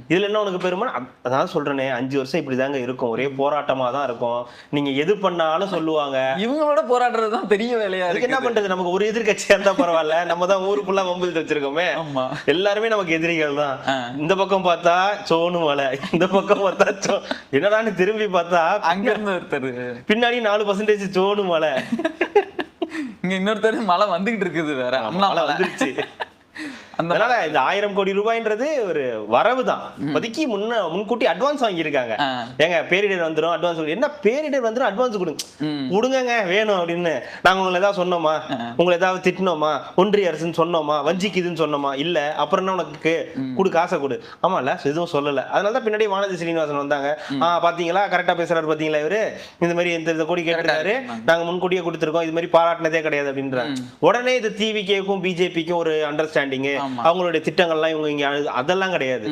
இதுல என்ன உனக்கு பெருமை? அதான் சொல்றேனே 5 வருஷம் இப்படிதாங்க இருக்கும், ஒரே போராட்டமா தான் இருக்கும். நீங்க எது பண்ணாலும் சொல்லுவாங்க. இவங்களோட போராடுறதுதான் பெரிய வேலையா அதுக்கு என்ன இருக்கு. பண்றது, நமக்கு ஒரு எதிர்கட்சியா இருந்தா பரவாயில்ல, நம்ம தான் ஊருக்குள்ள வம்பிழுத்து வச்சிருக்கோமே. ஆமா. எல்லாருமே நமக்கு எதிரிகள் தான். இந்த பக்கம் பார்த்தா சோனு மலை, இந்த பக்கம் பார்த்தா என்னடான்னு திரும்பி பார்த்தா அங்க இருந்து ஒருத்தர் பின்னாடி 4% சோனு மலை. இங்க இன்னொருத்தர் மழை வந்துகிட்டு இருக்குது வேற. மழை வந்துருச்சு. அதனால இந்த 1000 கோடி ரூபாய்ன்றது ஒரு வரவு தான். இப்போதைக்கு முன்கூட்டி அட்வான்ஸ் வாங்கியிருக்காங்க. ஏங்க பேரிடர் வந்துடும் அட்வான்ஸ், என்ன பேரிடர் வந்துடும் அட்வான்ஸ் கொடுங்க வேணும் அப்படின்னு. நாங்க உங்களை ஏதாவது சொன்னோமா, உங்களை ஏதாவது திட்டினோமா, ஒன்றிய அரசுன்னு சொன்னோமா, வஞ்சிக்குதுன்னு சொன்னோமா? இல்ல. அப்புறம் என்ன உனக்கு கொடு, காசை கொடு. ஆமா இல்ல, எதுவும் சொல்லல. அதனாலதான் பின்னாடி வானதி சீனிவாசன் வந்தாங்க. பாத்தீங்களா, கரெக்டா பேசுறாரு பாத்தீங்களா, இவரு இந்த மாதிரி இந்த கோடி கேட்டிருக்காரு, நாங்க முன்கூட்டியே கொடுத்துருக்கோம், இது மாதிரி பாராட்டினதே கிடையாது அப்படின்றாங்க. உடனே இது டிவிகேக்கும் பிஜேபிக்கும் ஒரு அண்டர்ஸ்டாண்டிங், அவங்களுடைய திட்டங்கள்லாம் இவங்க இங்க அதெல்லாம் கிடையாது.